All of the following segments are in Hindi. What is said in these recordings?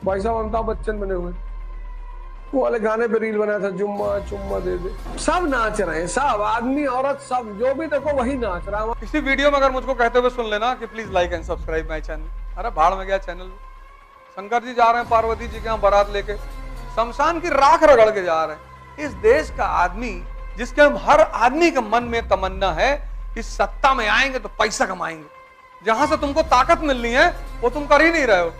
भाई साहब अमिताभ बच्चन बने हुए, वो वाले गाने पे रील बनाया था, जुम्मा चुम्मा दे दे। सब नाच रहे हैं, सब आदमी औरत सब, जो भी देखो वही नाच रहा है। इसी वीडियो में अगर मुझको कहते हुए सुन लेना कि please like and subscribe my channel, अरे भाड़ में गया चैनल। शंकर जी जा रहे हैं पार्वती जी के यहाँ बारात लेके, शमशान की राख रगड़ के जा रहे हैं। इस देश का आदमी, जिसके हर आदमी के मन में तमन्ना है कि सत्ता में आएंगे तो पैसा कमाएंगे, जहां से तुमको ताकत मिलनी है वो तुम कर ही नहीं रहे हो।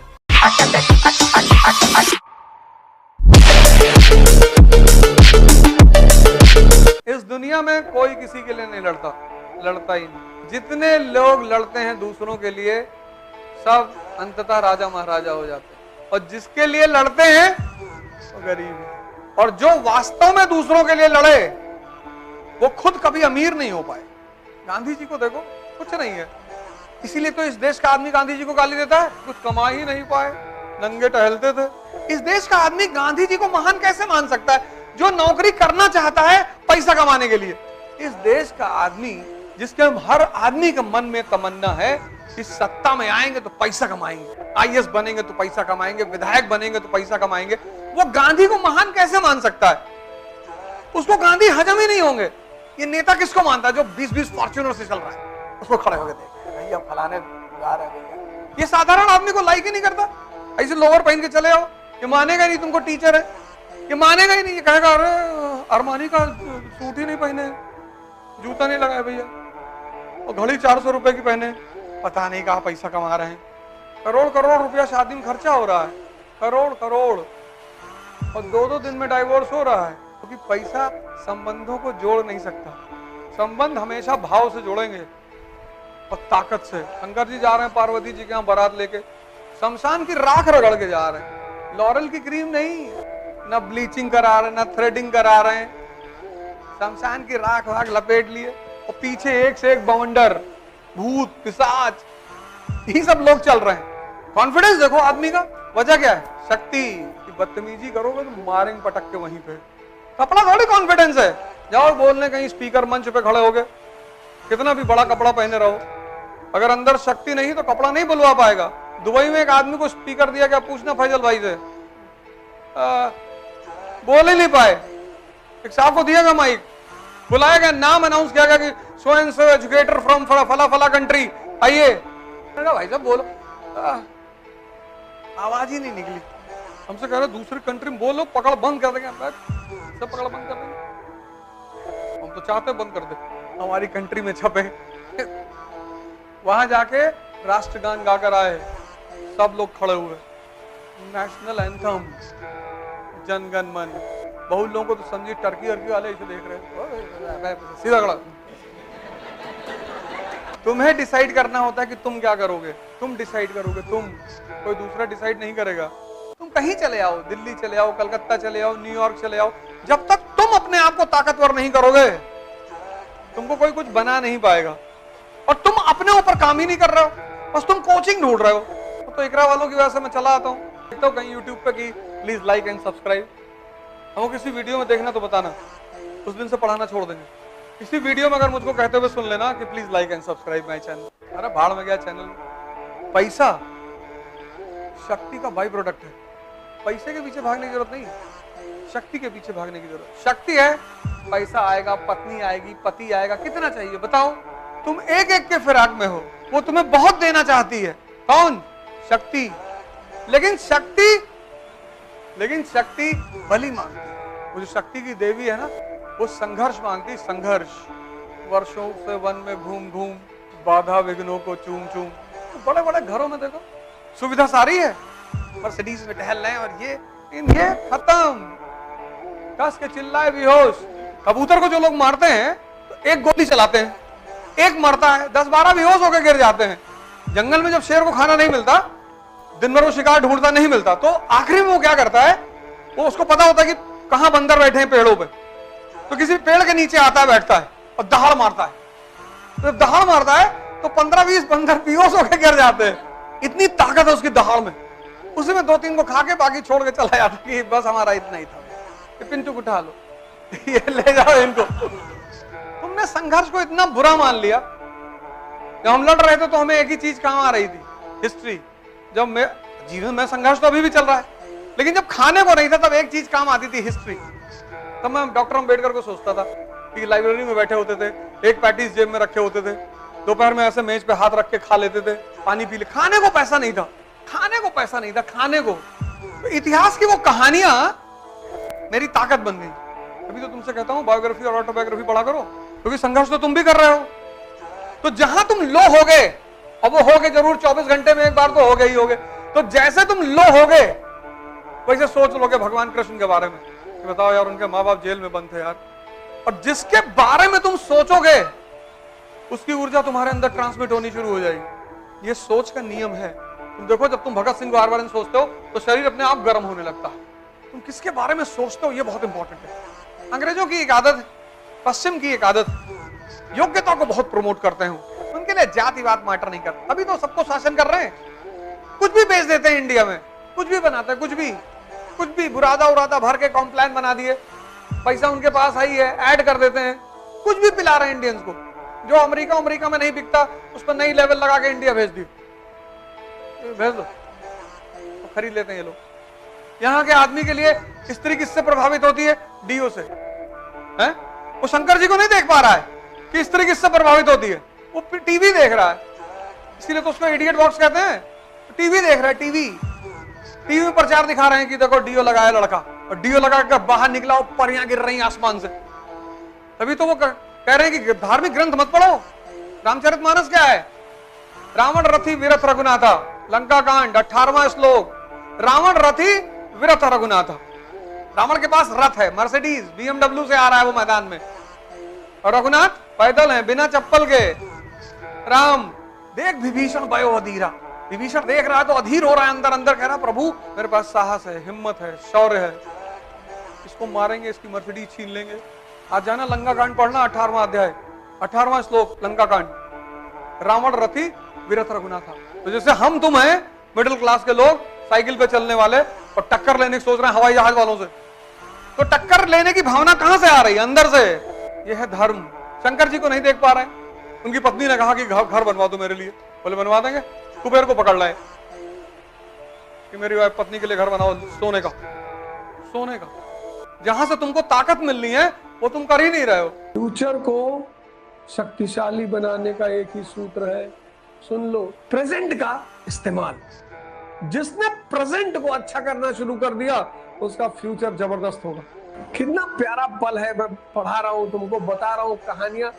इस दुनिया में कोई किसी के लिए नहीं लड़ता ही नहीं। जितने लोग लड़ते हैं दूसरों के लिए, सब अंततः राजा महाराजा हो जाते हैं, और जिसके लिए लड़ते हैं वो गरीब है। और जो वास्तव में दूसरों के लिए लड़े वो खुद कभी अमीर नहीं हो पाए। गांधी जी को देखो, कुछ नहीं है, इसीलिए तो इस देश का आदमी गांधी जी को गाली देता है, कुछ कमा ही नहीं पाए, नंगे टहलते थे। इस देश का आदमी गांधी जी को महान कैसे मान सकता है, जो नौकरी करना चाहता है पैसा कमाने के लिए। इस देश का आदमी, जिसके हर आदमी के मन में तमन्ना है कि सत्ता में आएंगे तो पैसा कमाएंगे, आईएएस बनेंगे तो पैसा कमाएंगे, विधायक बनेंगे तो पैसा कमाएंगे, वो गांधी को महान कैसे मान सकता है? उसको गांधी हजम ही नहीं होंगे। ये नेता किसको मानता है जो 20-20 फॉर्च्यूनर से चल रहा है, उसको खड़े होकर देख भैया फलाने गा रहे हैं। ये साधारण आदमी को लाइक ही नहीं करता। ऐसे लोअर पहन के चले आओ, ये मानेगा नहीं तुमको टीचर है, ये मानेगा ही नहीं। ये कहेगा अरे अरमानी का सूट ही नहीं पहने, जूता नहीं लगाया भैया, और घड़ी 400 रुपए की पहने, पता नहीं कहाँ पैसा कमा रहे हैं। करोड़ करोड़ रुपया शादी में खर्चा हो रहा है, करोड़ करोड़, और 2-2 दिन में डाइवोर्स हो रहा है, क्योंकि पैसा संबंधों को जोड़ नहीं सकता। संबंध हमेशा भाव से जोड़ेंगे और ताकत से। शंकर जी जा रहे हैं पार्वती जी के यहाँ बारात लेके, शमशान की राख रगड़ के जा रहे हैं। लॉरेल की क्रीम नहीं, ना ब्लीचिंग करा रहे, ना थ्रेडिंग करा रहे हैं, शमशान की राख वाख लपेट लिए, और पीछे एक से एक बवंडर, भूत पिशाच, ये सब लोग चल रहे हैं। कॉन्फिडेंस देखो आदमी का, वजह क्या है? शक्ति। बदतमीजी करोगे तो मारेंगे पटक के वहीं पे। कपड़ा थोड़ी कॉन्फिडेंस है। जाओ बोलने कहीं स्पीकर मंच पे खड़े हो गए, कितना भी बड़ा कपड़ा पहने रहो, अगर अंदर शक्ति नहीं तो कपड़ा नहीं बुलवा पाएगा। दुबई में एक आदमी को स्पीकर दिया गया, पूछना फैजल भाई से, बोल ही नहीं पाए। एक साहब को दिया गया माइक, बुलाया गया, नाम अनाउंस किया गया कि so and so educator from फला फला कंट्री, आइए। भाई साहब बोलो, आवाज ही नहीं निकली। हमसे कह रहे दूसरी कंट्री में बोलो, पकड़ बंद कर देंगे, सब पकड़ बंद कर देंगे। हम तो चाहते बंद कर दे, हमारी कंट्री में छपे। वहां जाके राष्ट्रगान गाकर आए, सब लोग खड़े हुए, नेशनल एंथम, जनगण मन। बहुत लोगों को तो समझी टर्की अर्की वाले इसे देख रहे हैं, सीधा खड़ा। तुम्हें डिसाइड करना होता है कि तुम क्या करोगे, तुम डिसाइड करोगे, तुम, कोई दूसरा डिसाइड नहीं करेगा। तुम कहीं चले आओ, दिल्ली चले आओ, कलकत्ता चले आओ, न्यूयॉर्क चले आओ, जब तक तुम अपने आप को ताकतवर नहीं करोगे, तुमको कोई कुछ बना नहीं पाएगा। और तुम अपने ऊपर काम ही नहीं कर रहे हो, बस तुम कोचिंग ढूंढ रहे हो। तो इकरा वालों की वजह से मैं चला आता हूँ, देखता हूँ कहीं यूट्यूब पे कि प्लीज लाइक एंड सब्सक्राइब। हमको किसी वीडियो में देखना तो बताना, उस दिन से पढ़ाना छोड़ देंगे। इसी वीडियो में अगर मुझको कहते हुए सुन लेना कि please like and subscribe my channel, अरे भाड़ में गया चैनल। पैसा शक्ति का बाई प्रोडक्ट है, पैसे के पीछे भागने की जरूरत नहीं, शक्ति के पीछे भागने की जरूरत। शक्ति है, पैसा आएगा, पत्नी आएगी, पति आएगा, कितना चाहिए बताओ? तुम एक एक के फिराक में हो, वो तुम्हें बहुत देना चाहती है। कौन? शक्ति। लेकिन शक्ति बलि मांगती है। वो जो शक्ति की देवी है ना, वो संघर्ष मांगती, संघर्ष। वर्षों से वन में घूम घूम, बाधा विघ्नों को चूम चूम। तो बड़े बड़े घरों में देखो सुविधा सारी है, मर्सिडीज में टहल रहे हैं, और ये खत्म, कस के चिल्लाए बेहोश। कबूतर को जो लोग मारते हैं तो एक गोली चलाते हैं, एक मरता है, 10-12 बेहोश होकर गिर जाते हैं। जंगल में जब शेर को खाना नहीं मिलता, दिन भर वो शिकार ढूंढता नहीं मिलता, तो आखिरी में वो क्या करता है, वो उसको पता होता है कि कहां बंदर बैठे हैं पेड़ों पे, तो किसी पेड़ के नीचे आता है, बैठता है और दहाड़ मारता है। तो जब दहाड़ मारता है तो 15-20 बंदर बेहोश होकर गिर जाते हैं। इतनी ताकत है उसकी दहाड़ में। उसी में 2-3 को खा के बाकी छोड़ के चला जाता कि बस हमारा इतना ही था, पिंटू को उठा लो, ये ले जाओ इनको। तुमने संघर्ष को इतना बुरा मान लिया। जब हम लड़ रहे थे तो हमें एक ही चीज काम आ रही थी, हिस्ट्री। जब मैं जीवन में संघर्ष तो अभी भी चल रहा है, लेकिन जब खाने को नहीं था तब एक चीज काम आती थी, हिस्ट्री। तब मैं डॉक्टर अम्बेडकर को सोचता था कि लाइब्रेरी में बैठे होते थे, एक पैटीज जेब में रखे होते थे, दोपहर में ऐसे मेज पे हाथ रख के खा लेते थे, पानी पी ले। खाने को पैसा नहीं था, खाने को पैसा नहीं था, खाने को। तो इतिहास की वो कहानियां मेरी ताकत बन गई। अभी तो तुमसे कहता हूं बायोग्राफी और ऑटोबायोग्राफी पढ़ा करो, क्योंकि संघर्ष तो तुम भी कर रहे हो। तो जहां तुम लो हो गए, और वो हो गए जरूर 24 घंटे में एक बार तो हो गए ही हो गए, तो जैसे तुम लो हो गए वैसे सोच लोगे भगवान कृष्ण के बारे में कि बताओ यार, उनके माँ बाप जेल में बंद थे यार। और जिसके बारे में तुम सोचोगे उसकी ऊर्जा तुम्हारे अंदर ट्रांसमिट होनी शुरू हो जाएगी। ये सोच का नियम है। तुम देखो, जब तुम भगत सिंह के बारे में सोचते हो तो शरीर अपने आप गर्म होने लगता है। तुम किसके बारे में सोचते हो ये बहुत इंपॉर्टेंट है। अंग्रेजों की एक आदत है, पश्चिम की एक आदत, योग्यता को बहुत प्रमोट करते हैं। उनके लिए जातिवाद मैटर नहीं करता। अभी तो सबको शासन कर रहे हैं, कुछ भी बेच देते हैं इंडिया में, कुछ भी बनाते हैं, कुछ भी बुरादा उरादा भर के कॉम्प्लान बना दिए, पैसा उनके पास आई है, ऐड कर देते हैं, कुछ भी पिला रहे हैं इंडियंस को। जो अमेरिका में नहीं बिकता उस पर नई लेवल लगा के इंडिया भेज दो, तो खरीद लेते हैं ये लोग। यहाँ के आदमी के लिए स्त्री किससे प्रभावित होती है? डीओ से। है वो शंकर जी को नहीं देख पा रहा है कि स्त्री किससे प्रभावित होती है, वो टीवी देख रहा है, इसीलिए तो उसको इडियट बॉक्स कहते हैं। टीवी देख रहा है, टीवी में प्रचार दिखा रहे हैं कि देखो डीओ लगाया लड़का, और डीओ लगाकर बाहर निकला, परियां गिर रही आसमान से। तभी तो वो कह रहे हैं कि धार्मिक ग्रंथ मत पढ़ो। रामचरितमानस क्या है? रावण रथी विरथ रघुनाथा, लंका कांड 18वां श्लोक। रावण रथी विरथ रघुनाथा। रावण के पास रथ है, मर्सिडीज BMW से आ रहा है वो मैदान में, और रघुनाथ पैदल है बिना चप्पल के। राम देख विभीषण भयो अधीरा, विभीषण देख रहा है तो अधीर हो रहा है, अंदर अंदर कह रहा प्रभु मेरे पास साहस है, हिम्मत है, शौर्य है, इसको मारेंगे, इसकी मर्सिडीज छीन लेंगे। आज जाना लंका कांड पढ़ना, 18वां अध्याय 18वां श्लोक लंका कांड। रावण रथी विरथ रघुनाथा। तो जैसे हम तुम हैं मिडिल क्लास के लोग, साइकिल पे चलने वाले, और टक्कर लेने की सोच रहे हैं हवाई जहाज वालों से, तो टक्कर लेने की भावना कहां से आ रही है? अंदर से। यह है धर्म। शंकर जी को नहीं देख पा रहे हैं। उनकी पत्नी ने कहा कि घर बनवा दो मेरे लिए, बोले बनवा देंगे। कुबेर को पकड़ लाए कि मेरी वाइफ पत्नी के लिए घर बनाओ, सोने का। जहां से तुमको ताकत मिलनी है वो तुम कर ही नहीं रहे हो। फ्यूचर को शक्तिशाली बनाने का एक ही सूत्र है, सुन लो, प्रेजेंट का इस्तेमाल। जिसने प्रेजेंट को अच्छा करना शुरू कर दिया उसका फ्यूचर जबरदस्त होगा। कितना प्यारा पल है, मैं पढ़ा रहा हूं तुमको, बता रहा हूं कहानियां।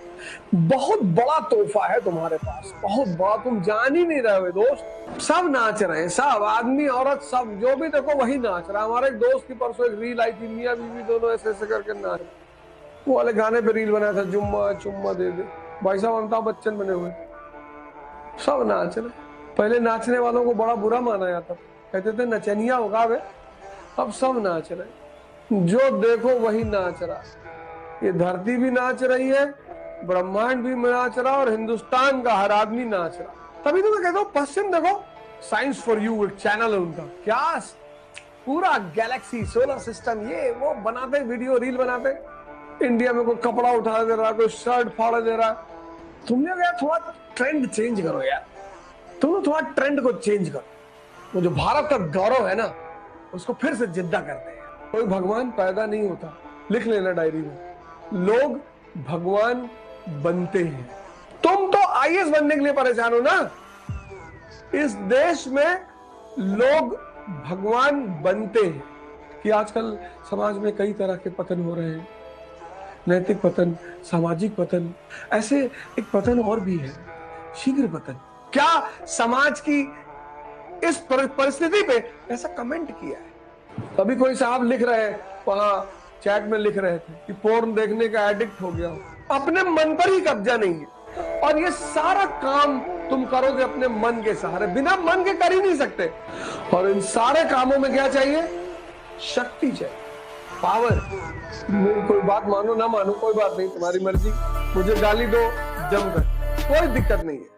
बहुत बड़ा तोहफा है तुम्हारे पास, बहुत बड़ा, तुम जान ही नहीं रहे हो दोस्त। सब नाच रहे हैं, सब आदमी औरत सब, जो भी देखो वही नाच रहा है। हमारे एक दोस्त की परसों एक रील आई थी, मियां बीवी दोनों ऐसे ऐसे करके नाच, वो वाले गाने पे रील बनाया था, जुम्मा चुम्मा दे दे। भाई साहब अमिताभ बच्चन बने हुए, सब नाच रहे। पहले नाचने वालों को बड़ा बुरा माना जाता, कहते थे नचनिया होगा वे। अब सब नाच रहे, जो देखो वही नाच रहा। ये धरती भी नाच रही है, ब्रह्मांड भी नाच रहा, और हिंदुस्तान का हर आदमी नाच रहा। तभी तो मैं कहता हूँ पश्चिम देखो, साइंस फॉर यू एक चैनल है उनका, क्या पूरा गैलेक्सी, सोलर सिस्टम, ये वो बनाते, वीडियो रील बनाते। इंडिया में कोई कपड़ा उठा दे रहा, कोई शर्ट फाड़ दे रहा। तुमने यार थोड़ा ट्रेंड चेंज करो यार, तुम थोड़ा ट्रेंड को चेंज करो। वो जो भारत का गौरव है ना, उसको फिर से जिद्दा करते हैं। कोई भगवान पैदा नहीं होता, लिख लेना डायरी में। लोग भगवान बनते हैं। तुम तो IAS बनने के लिए परेशान हो ना। इस देश में लोग भगवान बनते हैं। कि आजकल समाज में कई तरह के पतन हो रहे हैं, नैतिक पतन, सामाजिक पतन, ऐसे एक पतन और भी है, शीघ्र पतन। क्या समाज की इस परिस्थिति पे ऐसा कमेंट किया है? तभी कोई साहब लिख रहे हैं, वहां चैट में लिख रहे थे कि पोर्न देखने का एडिक्ट हो गया। अपने मन पर ही कब्जा नहीं है, और ये सारा काम तुम करोगे अपने मन के सहारे, बिना मन के कर ही नहीं सकते। और इन सारे कामों में क्या चाहिए? शक्ति चाहिए, पावर। मेरी कोई बात मानो ना मानो कोई बात नहीं, तुम्हारी मर्जी। मुझे गाली दो जमकर, कोई दिक्कत नहीं है।